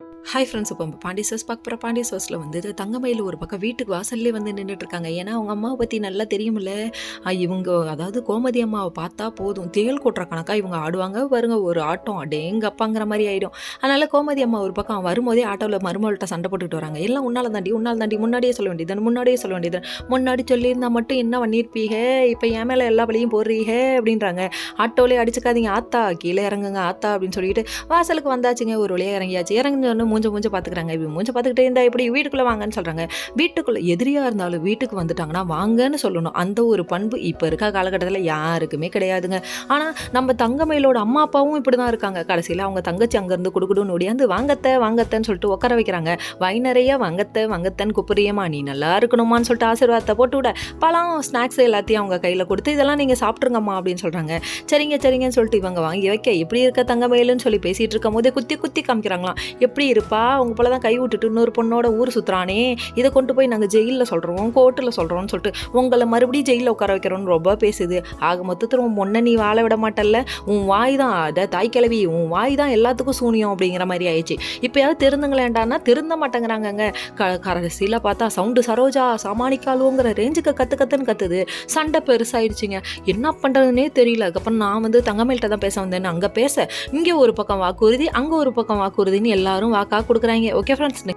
Hi friends. இப்போ Pandi sous பார்க்க போகிற பாண்டி சோஸில் வந்து தங்கமயில் ஒரு பக்கம் வீட்டுக்கு வாசல்லே வந்து நின்றுட்டுருக்காங்க. ஏன்னா அவங்க அம்மாவை பற்றி நல்லா தெரியுமில்ல. இவங்க அதாவது கோமதி அம்மாவை பார்த்தா போதும் தேள் கொட்டுற கணக்காக இவங்க ஆடுவாங்க பாருங்க. ஒரு ஆட்டம் அடேங்கப்பாங்கிற மாதிரி ஆகிடும். அதனால் கோமதி அம்மா ஒரு பக்கம் வரும்போதே ஆட்டோவில் மருமகள்கிட்ட சண்டை போட்டுக்கிட்டு வராங்க. எல்லாம் உன்னால் தாண்டி முன்னாடியே சொல்ல வேண்டியது முன்னாடி சொல்லியிருந்தால் மட்டும் என்ன பண்ணியிருப்பீங்க, இப்போ என் மேலே எல்லா வழியும் போடுறீங்க அப்படின்றாங்க. ஆட்டோவிலே அடிச்சுக்காதீங்க ஆத்தா, கீழே இறங்குங்க ஆத்தா அப்படின்னு சொல்லிட்டு வாசலுக்கு வந்தாச்சுங்க. ஒரு வழியாக இறங்கினோன்னு மூஞ்ச பார்த்துக்கிறாங்க. மூஞ்ச பார்த்துக்கிட்டே இருந்தால் எப்படி, வீட்டுக்குள்ளே வாங்கன்னு சொல்கிறாங்க. வீட்டுக்குள்ளே எதிரியாக இருந்தாலும் வீட்டுக்கு வந்துட்டாங்கன்னா வாங்கன்னு சொல்லணும். அந்த ஒரு பண்பு இப்போ இருக்க காலகட்டத்தில் யாருக்குமே கிடையாதுங்க. ஆனால் நம்ம தங்கமயிலோட அம்மா அப்பாவும் இப்படி தான் இருக்காங்க. கடைசியில் அவங்க தங்கச்சி அங்கேருந்து குடுகுடுன்னு ஓடியாந்து வாங்கத்தன்னு சொல்லிட்டு உட்கார வைக்கிறாங்க. நிறைய வாங்கத்தன்னு குப்புறியம்மா நீ நல்லா இருக்கணுமான்னு சொல்லிட்டு ஆசீர்வாதத்தை போட்டு விட பழம் ஸ்நாக்ஸ் எல்லாத்தையும் அவங்க கையில் கொடுத்து இதெல்லாம் நீங்கள் சாப்பிட்ருங்கம்மா அப்படின்னு சொல்கிறாங்க. சரிங்கன்னு சொல்லிட்டு இவங்க வாங்கி வைக்க எப்படி இருக்க தங்கமயிலுன்னு சொல்லி பேசிகிட்டு இருக்கும் போதே குத்தி காமிக்கிறாங்களாம். எப்படி இருப்பா, உங்க போல தான் கை விட்டுட்டு இன்னொரு பொண்ணோட ஊர் சுற்றுறானே, இதை கொண்டு போய் நாங்கள் ஜெயிலில் சொல்கிறோம், கோர்ட்டில் சொல்கிறோம்னு சொல்லிட்டு உங்களை மறுபடியும் ஜெயிலில் உட்கார வைக்கிறோன்னு ரொம்ப பேசுது. ஆக மொத்தத்தில் உன் பொண்ணை நீ வாழ விட மாட்டல்ல, உன் வாய் தான் அதை தாய் கிழவி, உன் வாய் தான் எல்லாத்துக்கும் சூனியம் அப்படிங்கிற மாதிரி ஆயிடுச்சு. இப்போயாவது திருந்துங்களேண்டான்னா திருந்த மாட்டேங்கிறாங்கங்க. கடைசியில் பார்த்தா சவுண்டு சரோஜா சாமானிக்காலுங்கிற ரேஞ்சுக்கு கத்துன்னு கத்துது. சண்டை பெருசாயிடுச்சுங்க. என்ன பண்ணுறதுனே தெரியல. அதுக்கப்புறம் நான் வந்து தங்கமயில்கிட்ட தான் பேச வந்தேன்னு அங்கே பேச, இங்கே ஒரு பக்கம் வாக்குறுதி அங்கே ஒரு பக்கம் வாக்குறுதின்னு எல்லாரும் வாக்கா கொடுக்குறாங்க. Okay friends.